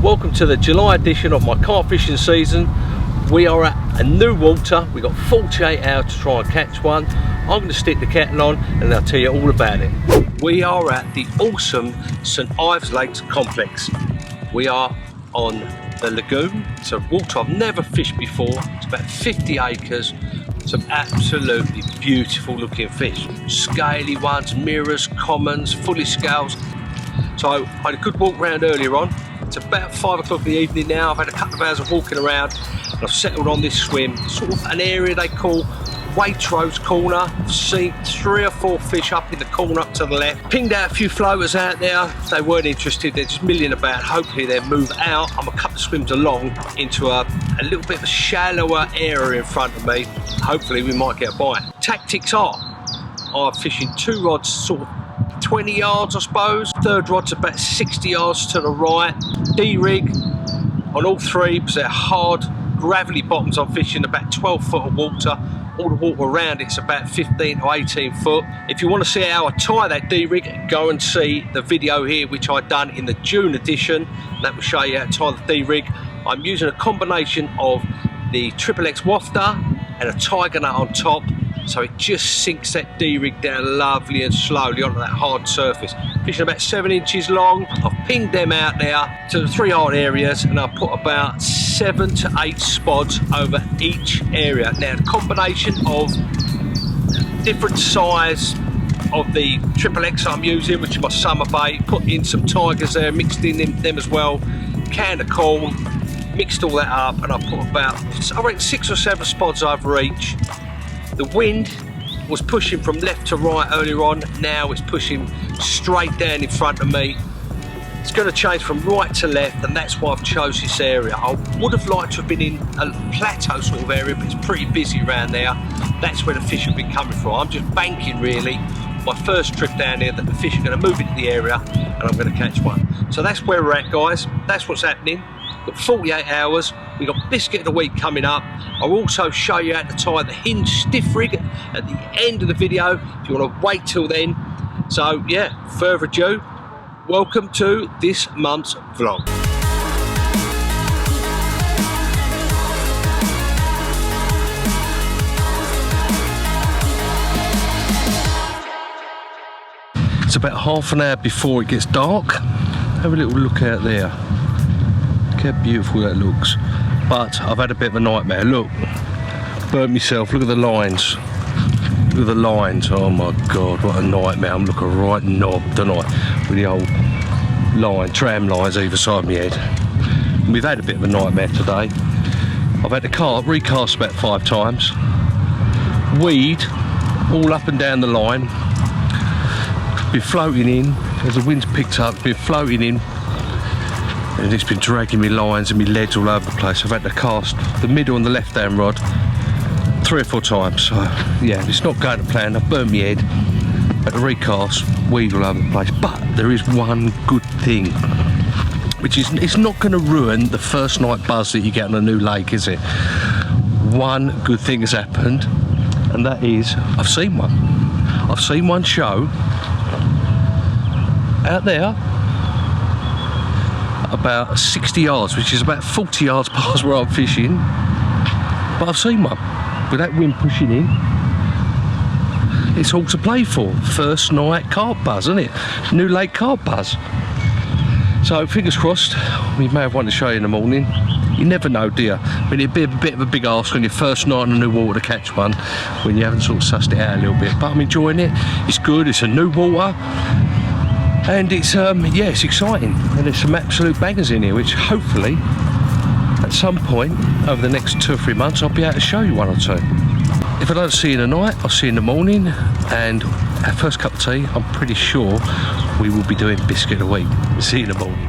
Welcome to the July edition of my carp fishing season. We are at a new water. We've got 48 hours to try and catch one. I'm going to stick the kettle on and I'll tell you all about it. We are at the awesome St Ives Lakes complex. We are on the lagoon. It's a water I've never fished before. It's about 50 acres. Some absolutely beautiful looking fish. Scaly ones, mirrors, commons, fully scales. So I had a good walk around earlier on. It's about 5 o'clock in the evening now. I've had a couple of hours of walking around and I've settled on this swim. Sort of an area they call Waitrose Corner. I've seen 3 or 4 fish up in the corner up to the left. Pinged out a few floaters out there. They weren't interested, they're just milling about. Hopefully they'll move out. I'm a couple of swims along into a little bit of a shallower area in front of me. Hopefully we might get a bite. Tactics are, I'm fishing 2 rods sort of 20 yards I suppose. Third rod's about 60 yards to the right. D-rig on all 3 because they're hard gravelly bottoms. I'm fishing about 12 foot of water. All the water around it's about 15 to 18 foot. If you want to see how I tie that D-rig, go and see the video here which I done in the June edition. That will show you how to tie the D-rig. I'm using a combination of the XXX wafter and a tiger nut on top, so it just sinks that D-rig down lovely and slowly onto that hard surface. Fishing about 7 inches long. I've pinged them out there to the 3 hard areas and I've put about 7 to 8 spots over each area. Now the combination of different size of the XXX I'm using, which is my summer bait, put in some tigers there, mixed in them as well, can of corn, mixed all that up, and I put about, I reckon 6 or 7 spots over each. The wind was pushing from left to right earlier on, now it's pushing straight down in front of me. It's going to change from right to left, and that's why I've chose this area. I would have liked to have been in a plateau sort of area, but it's pretty busy around there. That's where the fish have been coming from. I'm just banking really my first trip down here that the fish are going to move into the area and I'm going to catch one. So that's where we're at, guys. That's what's happening. Got 48 hours. We've got biscuit of the week coming up. I'll also show you how to tie the hinge stiff rig at the end of the video if you want to wait till then. So yeah, further ado, welcome to this month's vlog. It's about half an hour before it gets dark. Have a little look out there. Look how beautiful that looks. But I've had a bit of a nightmare. Look, burnt myself. Look at the lines. Look at the lines. Oh my God, what a nightmare. I'm looking right knob, don't I? With the old line, tram lines either side of my head. And we've had a bit of a nightmare today. I've had the recast about 5 times. Weed all up and down the line. Been floating in as the wind's picked up. Been floating in. And it's been dragging me lines and me leads all over the place. I've had to cast the middle and the left hand rod 3 or 4 times. So yeah, it's not going to plan. I've burned my head. Had to recast, weed all over the place. But there is one good thing, which is it's not going to ruin the first night buzz that you get on a new lake, is it? One good thing has happened, and that is I've seen one. I've seen one show out there about 60 yards, which is about 40 yards past where I'm fishing, but I've seen one with that wind pushing in. It's all to play for. First night carp buzz, isn't it? New lake carp buzz. So fingers crossed. We may have one to show you in the morning. You never know, do you? I mean, it'd be a bit of a big ask on your first night on a new water to catch one when you haven't sort of sussed it out a little bit, but I'm enjoying it. It's good, it's a new water. And it's, yeah, it's exciting, and there's some absolute bangers in here, which hopefully, at some point over the next 2 or 3 months, I'll be able to show you 1 or 2. If I don't see you in the night, I'll see you in the morning, and our first cup of tea, I'm pretty sure we will be doing biscuit of the week. See you in the morning.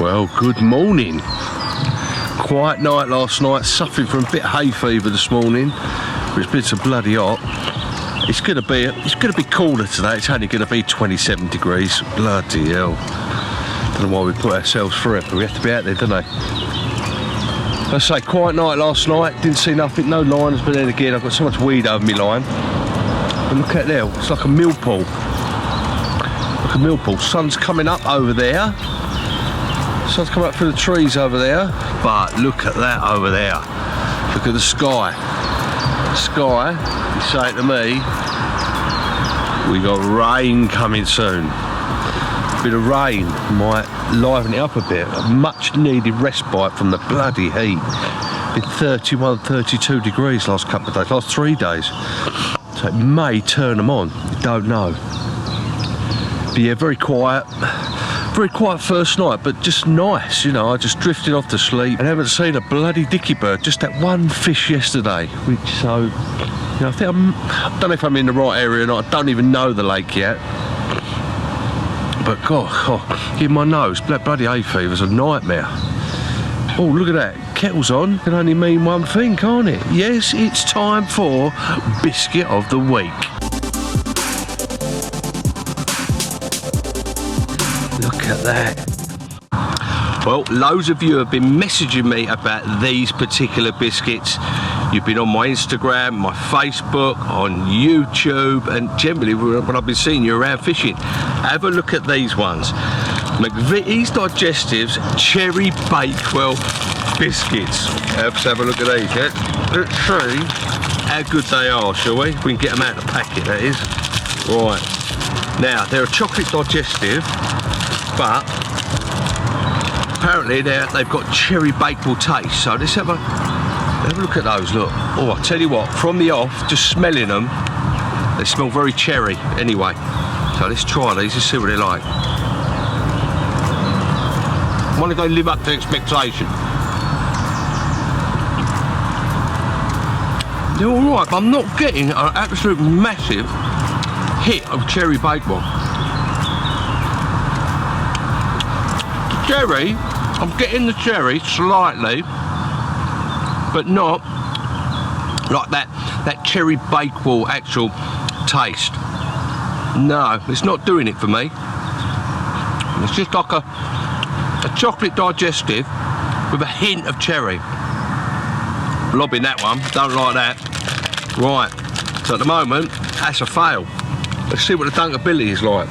Well, good morning. Quiet night last night, suffering from a bit of hay fever this morning. It's been so bloody hot. It's gonna be cooler today. It's only gonna be 27 degrees. Bloody hell. Don't know why we put ourselves through it, but we have to be out there, don't they? I say, quiet night last night. Didn't see nothing, no liners, but then again, I've got so much weed over my line. And look at there, it's like a mill pool. Look at Millpool. Sun's coming up over there. Sun's coming up through the trees over there. But look at that over there. Look at the sky. Sky, you say to me, we got rain coming soon. A bit of rain might liven it up a bit. A much needed respite from the bloody heat. Been 31, 32 degrees last couple of days, last 3 days. So it may turn them on, don't know. But yeah, very quiet first night, but just nice, you know. I just drifted off to sleep and haven't seen a bloody dicky bird, just that one fish yesterday, which, so, you know, I don't know if I'm in the right area or not. I don't even know the lake yet. But God, in my nose, bloody hay fever's a nightmare. Oh, look at that, kettle's on. Can only mean one thing, can't it? Yes, it's time for biscuit of the week. Look at that. Well, loads of you have been messaging me about these particular biscuits. You've been on my Instagram, my Facebook, on YouTube, and generally when I've been seeing you around fishing. Have a look at these ones. McVitie's Digestives Cherry Bakewell biscuits. Let's have a look at these, yeah? Let's see how good they are, shall we? We can get them out of the packet, that is. Right. Now, they're a chocolate digestive, but apparently they've got cherry bakewell taste. So let's have a look at those, look. Oh, I tell you what, from the off, just smelling them, they smell very cherry anyway. So let's try these and see what they're like. I want to go live up to expectation. They're alright, but I'm not getting an absolute massive hit of cherry bakewell. Cherry, I'm getting the cherry slightly, but not like that cherry bakewell actual taste. No, it's not doing it for me. It's just like a chocolate digestive with a hint of cherry. Lobbing that one, don't like that. Right, so at the moment, that's a fail. Let's see what the dunkability is like.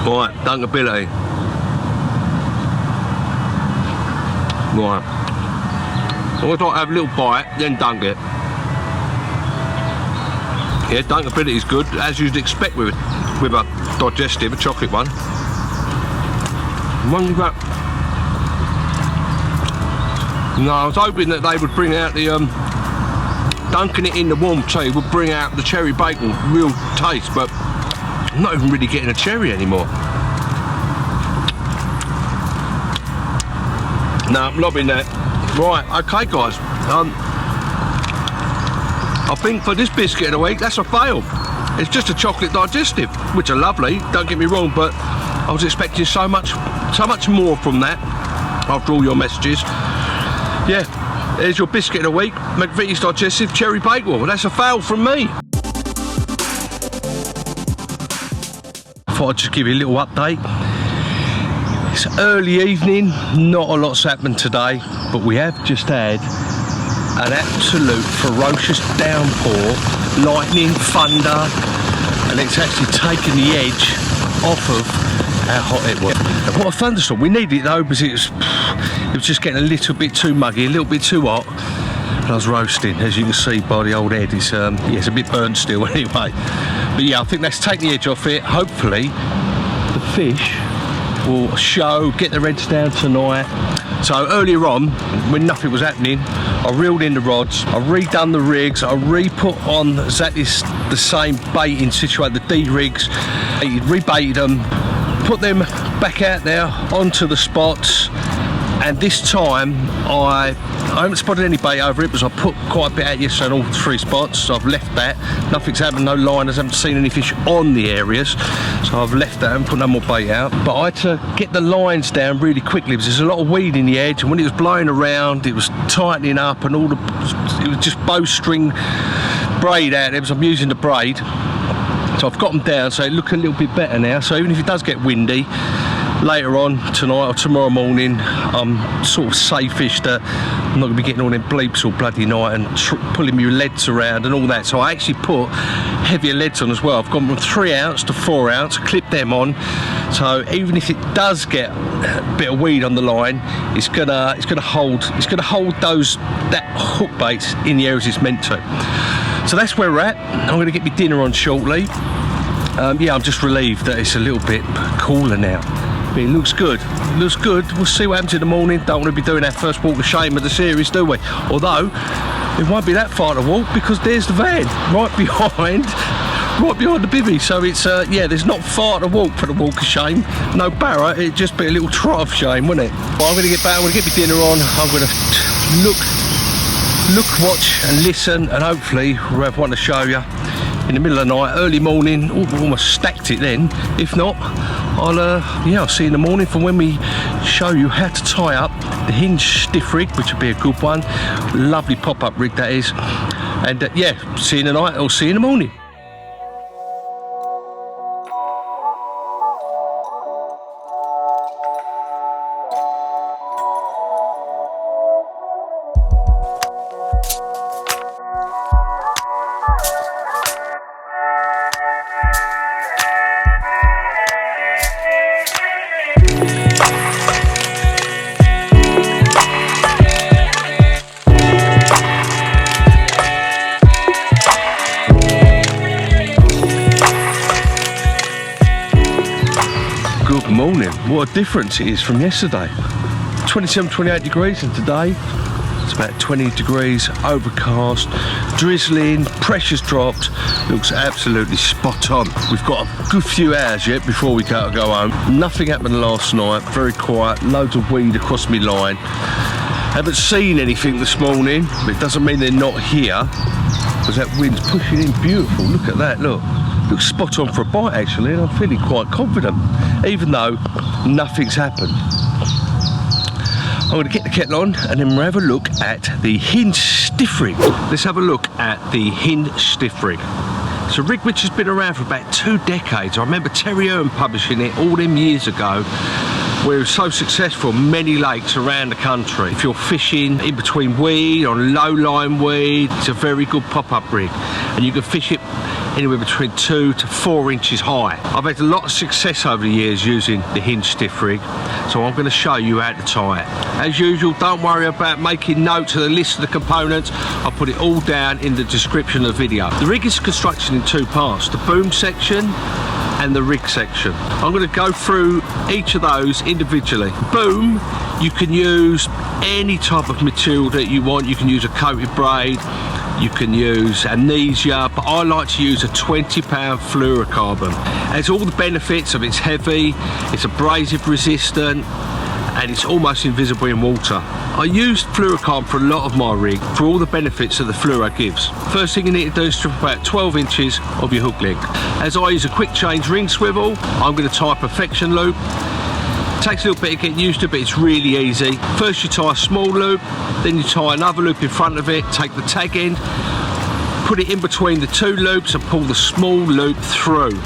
Right, dunkability. Right. Always like to have a little bite, then dunk it. Yeah, dunkability is good, as you'd expect with a digestive, a chocolate one. One about. No, I was hoping that they would bring out the dunking it in the warm tea would bring out the cherry bacon real taste, but I'm not even really getting a cherry anymore. No, I'm lobbing that. Right, okay guys. I think for this biscuit of the week, that's a fail. It's just a chocolate digestive, which are lovely, don't get me wrong, but I was expecting so much more from that after all your messages. Yeah, there's your biscuit of the week, McVitie's Digestive Cherry Bakewell. That's a fail from me. I thought I'd just give you a little update. It's early evening, not a lot's happened today, but we have just had an absolute ferocious downpour, lightning, thunder, and it's actually taken the edge off of how hot it was. And what a thunderstorm. We needed it though, because it was just getting a little bit too muggy, a little bit too hot. And I was roasting, as you can see by the old head. It's yeah, it's a bit burnt still anyway. But yeah, I think that's taken the edge off it. Hopefully the fish will show, get the reds down tonight. So earlier on, when nothing was happening, I reeled in the rods, I redone the rigs, I re-put on exactly the same baiting situation, the D-rigs, rebaited them, put them back out there onto the spots, and this time I haven't spotted any bait over it because I put quite a bit out yesterday on all 3 spots, so I've left that. Nothing's happened, no liners, haven't seen any fish on the areas, so I've left that and put no more bait out. But I had to get the lines down really quickly because there's a lot of weed in the edge, and when it was blowing around, it was tightening up, and it was just bowstring braid out there because I'm using the braid. So I've got them down, so they look a little bit better now. So even if it does get windy, later on tonight or tomorrow morning, I'm sort of safe-ish that I'm not going to be getting all them bleeps all bloody night and pulling my leads around and all that. So I actually put heavier leads on as well. I've gone from 3 ounce to 4 ounce, clipped them on. So even if it does get a bit of weed on the line, it's gonna hold that hook baits in the areas it's meant to. So that's where we're at. I'm going to get my dinner on shortly. Yeah, I'm just relieved that it's a little bit cooler now. But it looks good. It looks good. We'll see what happens in the morning. Don't want to be doing our first walk of shame of the series, do we? Although it won't be that far to walk because there's the van right behind the bivvy. So it's yeah, there's not far to walk for the walk of shame. No barra, it'd just be a little trot of shame, wouldn't it? Well, I'm going to get back. I'm going to get my dinner on. I'm going to look, watch, and listen, and hopefully we'll have one to show you in the middle of the night, early morning. Oh, we almost stacked it then. If not, I'll see you in the morning for when we show you how to tie up the hinge stiff rig, which would be a good one. Lovely pop-up rig that is. And yeah, see you in the night or see you in the morning. Good morning. What a difference it is from yesterday. 27, 28 degrees, and today it's about 20 degrees, overcast, drizzling, pressure's dropped, looks absolutely spot on. We've got a good few hours yet before we go home. Nothing happened last night, very quiet, loads of weed across my line. Haven't seen anything this morning, but it doesn't mean they're not here, because that wind's pushing in beautiful. Look at that, look. Looks spot on for a bite actually, and I'm feeling quite confident, even though nothing's happened. I'm going to get the kettle on and then we'll have a look at the hinge stiff rig. Let's have a look at the hinge stiff rig. It's a rig which has been around for about 2 decades. I remember Terry Owen publishing it all them years ago, where it was so successful on many lakes around the country. If you're fishing in between weed, on low line weed, it's a very good pop-up rig, and you can fish it anywhere between 2 to 4 inches high. I've had a lot of success over the years using the hinge stiff rig, so I'm going to show you how to tie it. As usual, don't worry about making notes of the list of the components. I'll put it all down in the description of the video. The rig is constructed in 2 parts, the boom section and the rig section. I'm going to go through each of those individually. Boom, you can use any type of material that you want. You can use a coated braid, you can use amnesia, but I like to use a 20-pound fluorocarbon. It has all the benefits of it's heavy, it's abrasive resistant, and it's almost invisible in water. I use fluorocarbon for a lot of my rig for all the benefits that the fluoro gives. First thing you need to do is strip about 12 inches of your hook length. As I use a quick change ring swivel, I'm going to tie a perfection loop. Takes a little bit of getting used to, but it's really easy. First you tie a small loop, then you tie another loop in front of it, take the tag end, put it in between the 2 loops and pull the small loop through.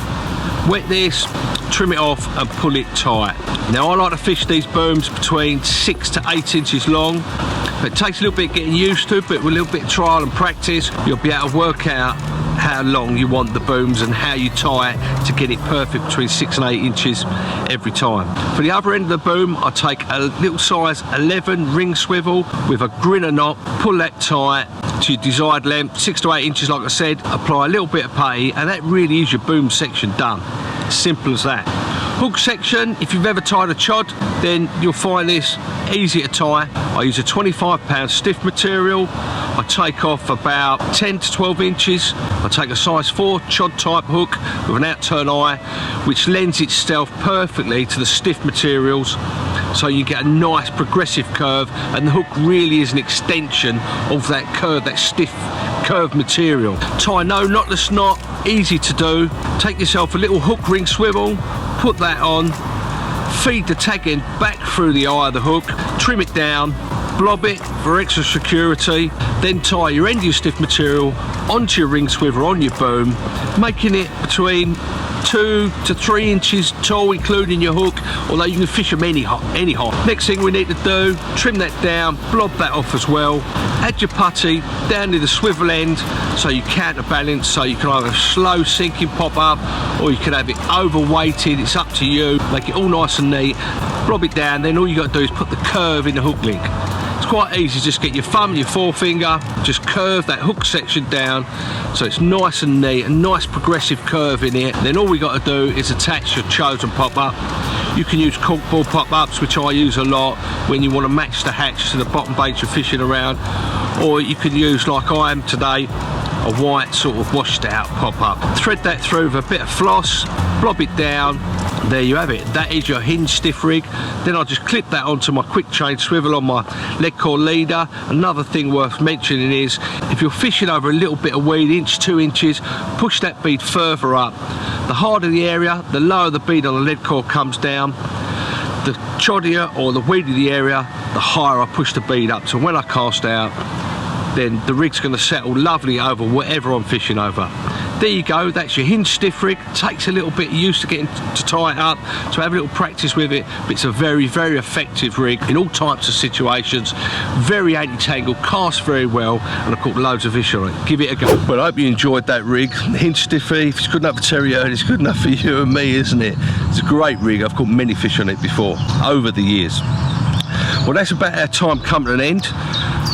Wet this, trim it off and pull it tight. Now I like to fish these booms between 6 to 8 inches long, but it takes a little bit getting used to, but with a little bit of trial and practice you'll be able to work out how long you want the booms and how you tie it to get it perfect between 6 and 8 inches every time. For the other end of the boom, I take a little size 11 ring swivel with a grinner knot, pull that tight to your desired length, 6 to 8 inches like I said, apply a little bit of putty, and that really is your boom section done. Simple as that. Hook section, if you've ever tied a chod, then you'll find this easy to tie. I use a 25-pound stiff material. I take off about 10 to 12 inches. I take a size 4 chod type hook with an outturn eye, which lends itself perfectly to the stiff materials, so you get a nice progressive curve, and the hook really is an extension of that curve, that stiff curved material. Tie no knotless knot, easy to do. Take yourself a little hook ring swivel, put that on, feed the tag end back through the eye of the hook, trim it down, blob it for extra security, Then tie your end of your stiff material onto your ring swivel on your boom, making it between 2 to 3 inches tall, including your hook, although you can fish them any height. Next thing we need to do, trim that down, blob that off as well. Add your putty down to the swivel end so you counterbalance, so you can either slow sinking pop up or you can have it overweighted. It's up to you. Make it all nice and neat, blob it down, then all you got to do is put the curve in the hook link. It's quite easy, just get your thumb and your forefinger, just curve that hook section down so it's nice and neat, a nice progressive curve in it. Then all we got to do is attach your chosen pop-up. You can use corkboard pop-ups, which I use a lot when you want to match the hatch to the bottom baits you're fishing around, or you can use, like I am today, a white sort of washed out pop-up. Thread that through with a bit of floss, blob it down. There you have it. That is your hinge stiff rig. Then I'll just clip that onto my quick chain swivel on my lead core leader. Another thing worth mentioning is if you're fishing over a little bit of weed, 1-2 inches, push that bead further up. The harder the area, the lower the bead on the lead core comes down. The choddier or the weedier the area, the higher I push the bead up. So when I cast out, then the rig's going to settle lovely over whatever I'm fishing over. There you go, that's your hinge stiff rig. Takes a little bit of use to getting to tie it up, to have a little practice with it, but it's a very, very effective rig in all types of situations. Very anti-tangle, casts very well, and I've caught loads of fish on it. Give it a go. Well, I hope you enjoyed that rig. Hinge stiffy, if it's good enough for Terry Earl, it's good enough for you and me, isn't it? It's a great rig. I've caught many fish on it before, over the years. Well, that's about our time come to an end.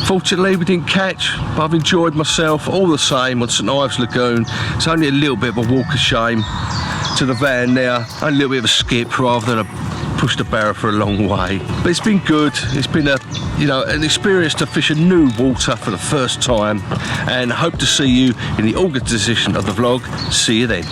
Fortunately we didn't catch, but I've enjoyed myself all the same on St Ives Lagoon. It's only a little bit of a walk of shame to the van now, only a little bit of a skip rather than a push the barrow for a long way. But it's been good. It's been an experience to fish a new water for the first time, and I hope to see you in the August edition of the vlog. See you then.